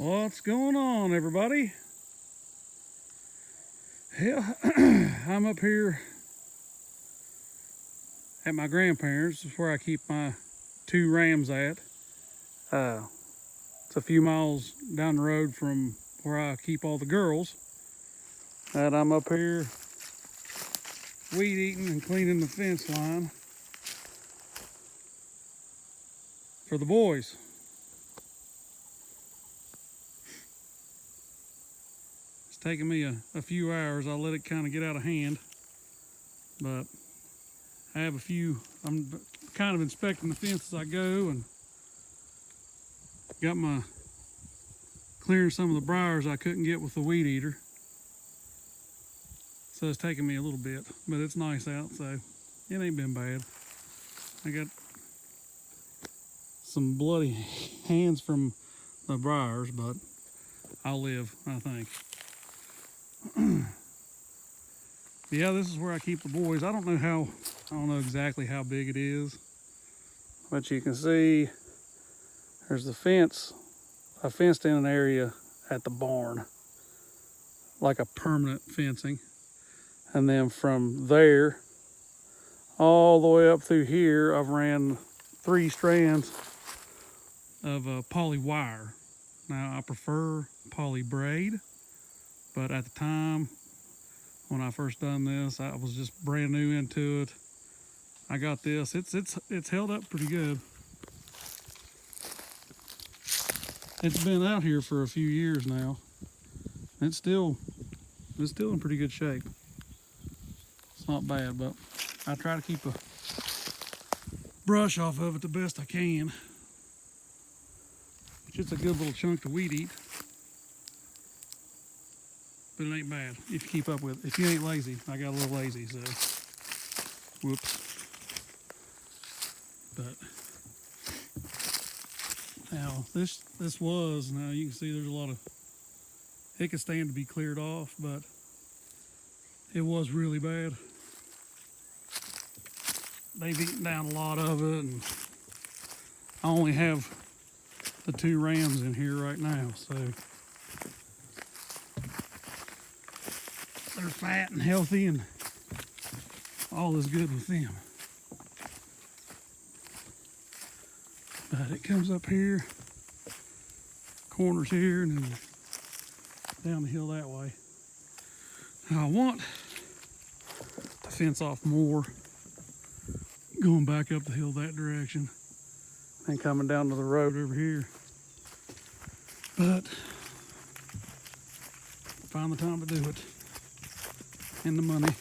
What's going on, everybody? Hell, I'm up here at my grandparents'. This is where I keep my two rams at. It's a few miles down the road from where I keep all the girls. And I'm up here weed eating and cleaning the fence line for the boys. It's taken me a few hours. I let it kind of get out of hand, but I have a few. I'm kind of inspecting the fence as I go, and got my clearing some of the briars I couldn't get with the weed eater. So it's taking me a little bit, but it's nice out, so it ain't been bad. I got some bloody hands from the briars, but I'll live, I think. Yeah, this is where I keep the boys. I don't know exactly how big it is, but you can see there's the fence, a fenced in area at the barn, like a permanent fencing. And then from there, all the way up through here, I've ran 3 strands of poly wire. Now, I prefer poly braid, but at the time when I first done this, I was just brand new into it. I got this. It's held up pretty good. It's been out here for a few years now. It's still in pretty good shape. It's not bad, but I try to keep a brush off of it the best I can. Which it's a good little chunk to weed eat. But it ain't bad if you keep up with it. If you ain't lazy, I got a little lazy, so whoops. But now this was, now you can see there's a lot of, it could stand to be cleared off, but it was really bad. They've eaten down a lot of it, and I only have the 2 rams in here right now, so they're fat and healthy, and all is good with them. But it comes up here, corners here, and then down the hill that way. Now I want to fence off more, going back up the hill that direction and coming down to the road over here. But find the time to do it and the money.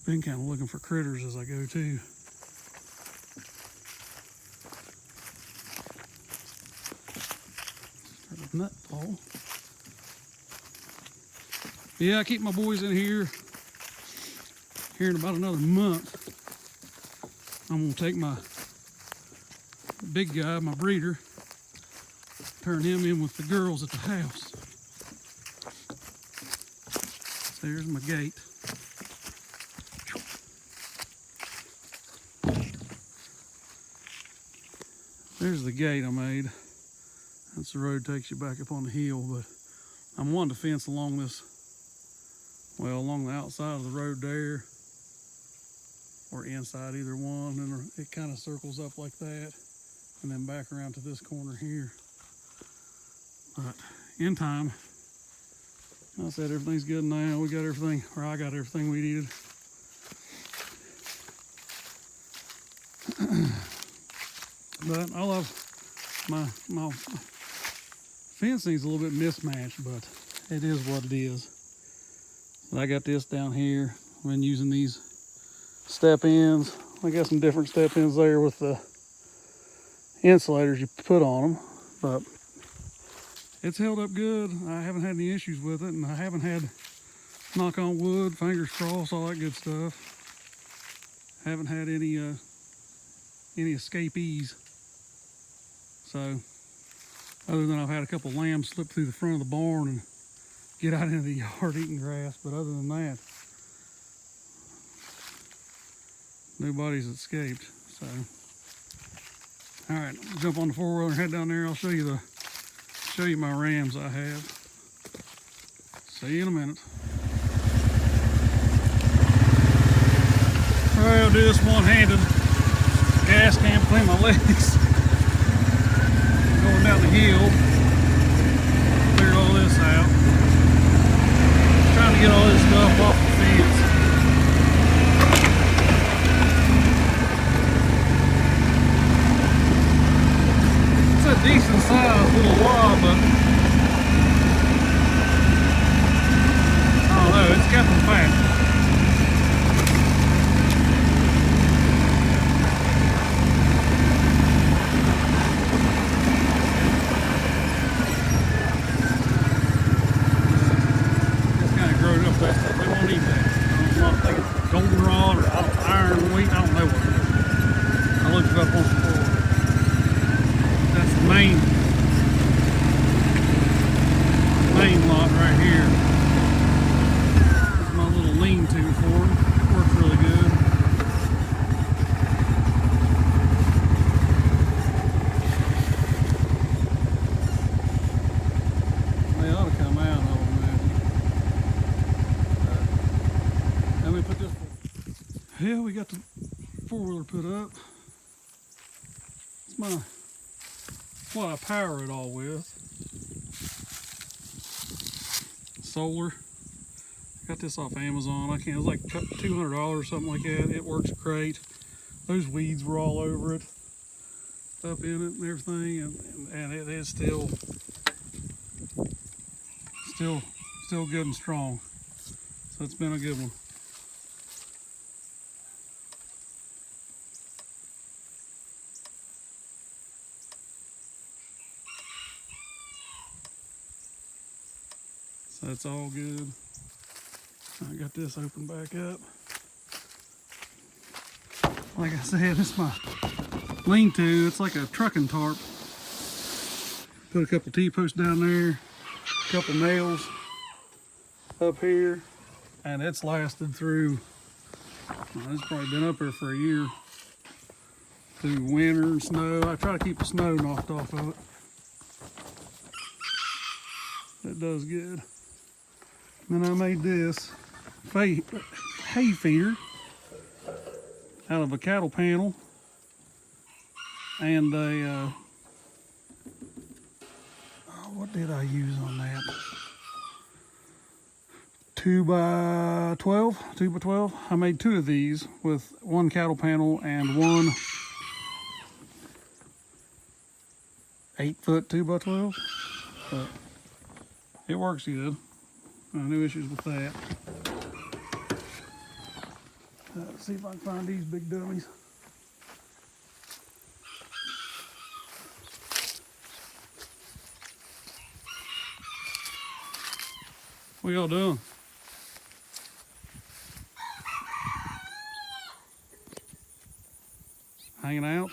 Been kind of looking for critters as I go too. Start a nut ball. Yeah, I keep my boys in here. Here in about another month, I'm gonna take my big guy, my breeder, turn him in with the girls at the house. There's my gate. There's the gate I made. That's the road takes you back up on the hill, but I'm wanting to fence along this, well, along the outside of the road there, or inside, either one, and it kind of circles up like that, and then back around to this corner here. But in time, I said everything's good now. We got everything, or I got everything we needed. But I love my fencing's a little bit mismatched, but it is what it is. But I got this down here. I've been using these step ends. I got some different step ends there with the insulators you put on them, but it's held up good. I haven't had any issues with it, and I haven't had, knock on wood, fingers crossed, all that good stuff. Haven't had any escapees. So, other than I've had a couple lambs slip through the front of the barn and get out into the yard eating grass, but other than that, nobody's escaped. So, all right, jump on the four-wheeler and head down there. I'll show you my rams I have. See you in a minute. All right, I'll do this one-handed. Gas can between my legs. Going down the hill. Clear all this out. Trying to get all this stuff off the fence. It's a decent sized little log, but I don't know, it's got some fat. Goldenrod or iron wheat, I don't know what it is. I looked it up on the floor. That's the main lot right here. That's my little lean-to for them. Works really good. They ought to come out, I would imagine. Let me put this. Yeah, we got the four-wheeler put up. It's what I power it all with. Solar. Got this off Amazon. It was like $200 or something like that. It works great. Those weeds were all over it, up in it and everything, and it is still good and strong. So it's been a good one. So that's all good. I got this open back up. Like I said, it's my lean-to. It's like a trucking tarp. Put a couple T-posts down there, a couple nails up here, and it's lasted through, it's probably been up there for a year, through winter and snow. I try to keep the snow knocked off of it. That does good. Then I made this hay feeder out of a cattle panel and a, what did I use on that? 2x12. I made two of these with one cattle panel and one 8-foot 2x12. But it works good. No issues with that. Let's see if I can find these big dummies. What y'all doing? Hanging out?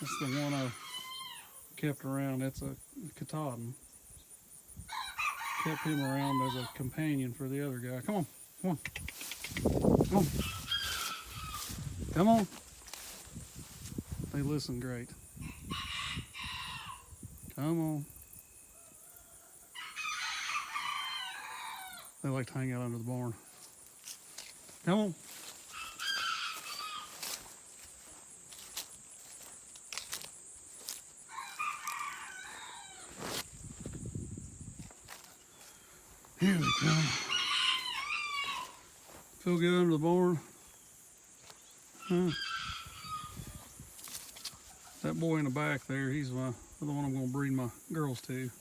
That's the one I kept around. That's a Katahdin. Kept him around as a companion for the other guy. Come on, come on, come on, come on. They listen great. Come on. They like to hang out under the barn. Come on. Here we come. Feel good under the barn? Huh? That boy in the back there, he's the one I'm going to breed my girls to.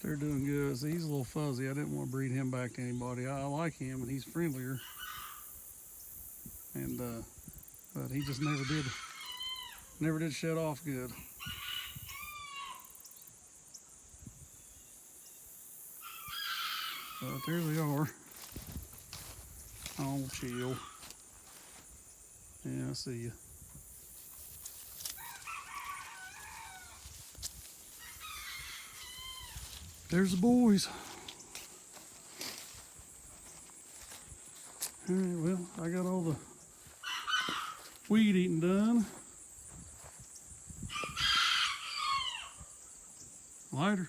They're doing good. See, he's a little fuzzy. I didn't want to breed him back to anybody. I like him, and he's friendlier. And but he just never did shut off good. But there they are. Oh, chill. Yeah, I see you. There's the boys. All right, well, I got all the weed eating done. Later.